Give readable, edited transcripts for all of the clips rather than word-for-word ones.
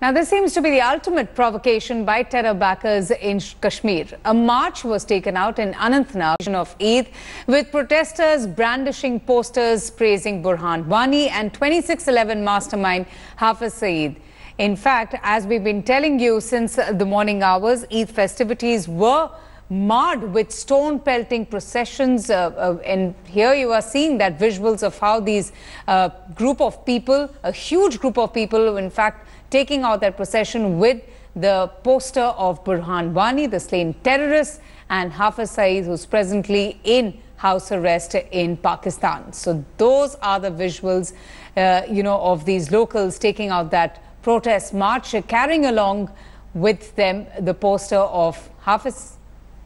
Now, this seems to be the ultimate provocation by terror backers in Kashmir. A march was taken out in Anantnag of Eid, with protesters brandishing posters praising Burhan Wani and 2611 mastermind Hafiz Saeed. In fact, as we've been telling you since the morning hours, Eid festivities were marred with stone pelting processions, and here you are seeing that visuals of how these group of people, a huge group of people, in fact taking out that procession with the poster of Burhan Wani, the slain terrorist, and Hafiz Saeed, who's presently in house arrest in Pakistan. So those are the visuals, of these locals taking out that protest march, carrying along with them the poster of Hafiz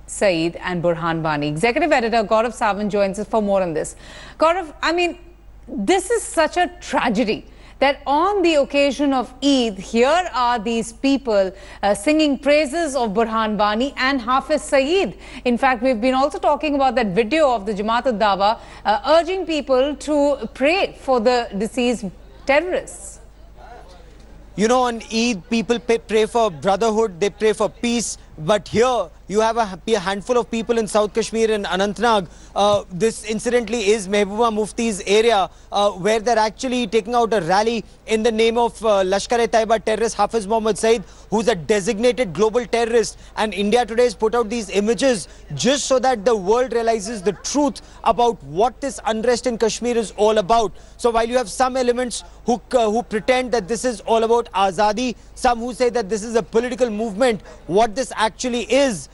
Saeed and Burhan Wani. Executive Editor Gaurav Sawant joins us for more on this. Gaurav, I mean, this is such a tragedy that on the occasion of Eid, here are these people singing praises of Burhan Wani and Hafiz Saeed. In fact, we've been also talking about that video of the Jamaat al-Dawa urging people to pray for the deceased terrorists. You know, on Eid, people pray for brotherhood, they pray for peace. But here, you have a handful of people in South Kashmir and Anantnag. This incidentally is Mehbooba Mufti's area, where they're actually taking out a rally in the name of Lashkar-e-Taiba terrorist Hafiz Mohammad Saeed, who's a designated global terrorist. And India Today has put out these images just so that the world realizes the truth about what this unrest in Kashmir is all about. So while you have some elements who pretend that this is all about Azadi, some who say that this is a political movement, what this actually is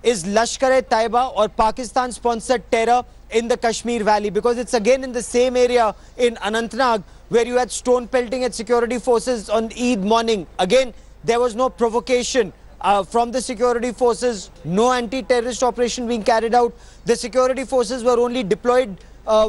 Lashkar-e-Taiba or Pakistan-sponsored terror in the Kashmir Valley, because it's again in the same area in Anantnag where you had stone pelting at security forces on Eid morning. Again, there was no provocation from the security forces, no anti-terrorist operation being carried out. The security forces were only deployed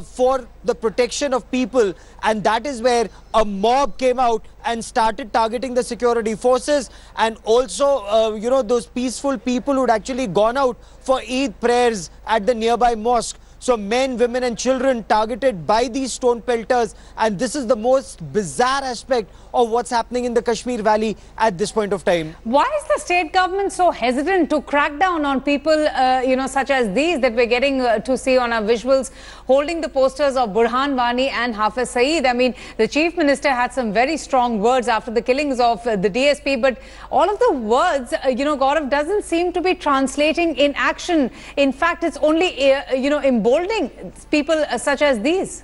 for the protection of people, and that is where a mob came out and started targeting the security forces and also those peaceful people who'd actually gone out for Eid prayers at the nearby mosque. So men, women and children targeted by these stone pelters, and this is the most bizarre aspect of what's happening in the Kashmir Valley at this point of time. Why is the state government so hesitant to crack down on people, such as these that we're getting to see on our visuals, holding the posters of Burhan Wani and Hafiz Saeed? I mean, the Chief Minister had some very strong words after the killings of the DSP, but all of the words, Gaurav, doesn't seem to be translating in action. In fact, it's only, emboldening people such as these.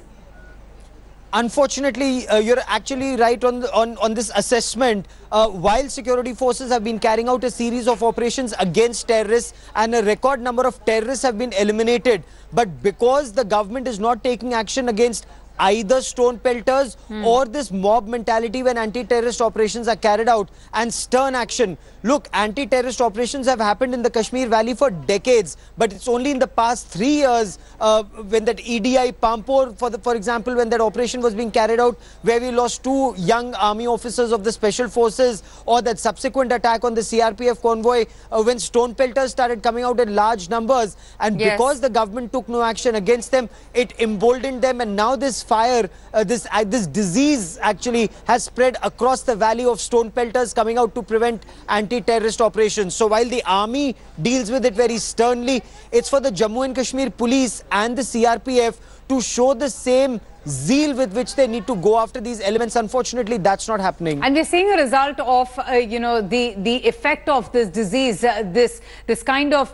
Unfortunately, you're actually right on this assessment. While security forces have been carrying out a series of operations against terrorists and a record number of terrorists have been eliminated, but because the government is not taking action against either stone pelters or this mob mentality when anti-terrorist operations are carried out and stern action. Look, anti-terrorist operations have happened in the Kashmir Valley for decades, but it's only in the past 3 years when that EDI Pampor, for example, when that operation was being carried out, where we lost 2 young army officers of the special forces, or that subsequent attack on the CRPF convoy when stone pelters started coming out in large numbers, and because the government took no action against them, it emboldened them, and now this fire, this disease actually has spread across the valley of stone pelters coming out to prevent anti-terrorist operations. So while the army deals with it very sternly, it's for the Jammu and Kashmir police and the CRPF to show the same zeal with which they need to go after these elements. Unfortunately, that's not happening. And we're seeing a result of, the effect of this disease, this kind of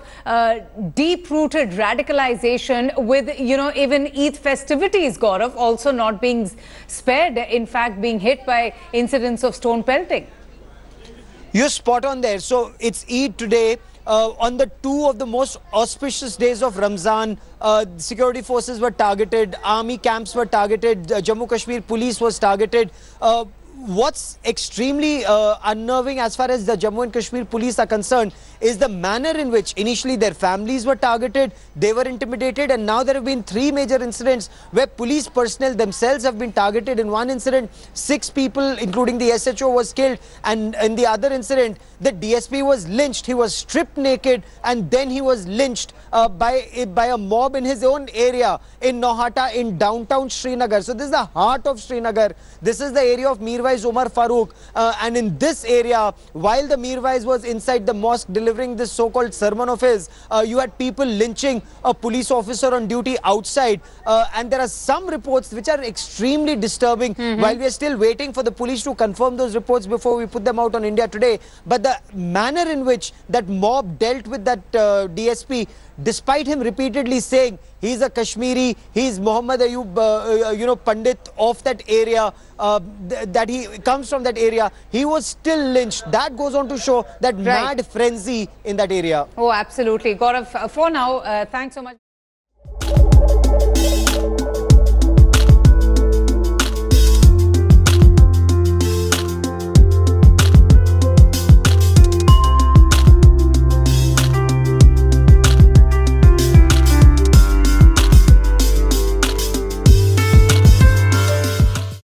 deep-rooted radicalization with, even Eid festivities, Gaurav, also not being spared, in fact, being hit by incidents of stone pelting. You're spot on there. So it's Eid today. On the 2 of the most auspicious days of Ramzan, security forces were targeted, army camps were targeted, Jammu Kashmir police was targeted. What's extremely unnerving as far as the Jammu and Kashmir police are concerned is the manner in which initially their families were targeted, they were intimidated, and now there have been 3 major incidents where police personnel themselves have been targeted. In one incident, 6 people, including the SHO, was killed, and in the other incident, the DSP was lynched. He was stripped naked, and then he was lynched by a mob in his own area in Nohata in downtown Srinagar. So this is the heart of Srinagar. This is the area of Mirwais Mirwais Omar Farooq, and in this area, while the Mirwais was inside the mosque delivering this so-called sermon of his, you had people lynching a police officer on duty outside, and there are some reports which are extremely disturbing. While we are still waiting for the police to confirm those reports before we put them out on India Today, but the manner in which that mob dealt with that DSP, despite him repeatedly saying he's a Kashmiri, he's Muhammad Ayub, Pandit of that area, that he comes from that area, he was still lynched. That goes on to show that mad frenzy in that area. Oh, absolutely. Gaurav, for now, thanks so much.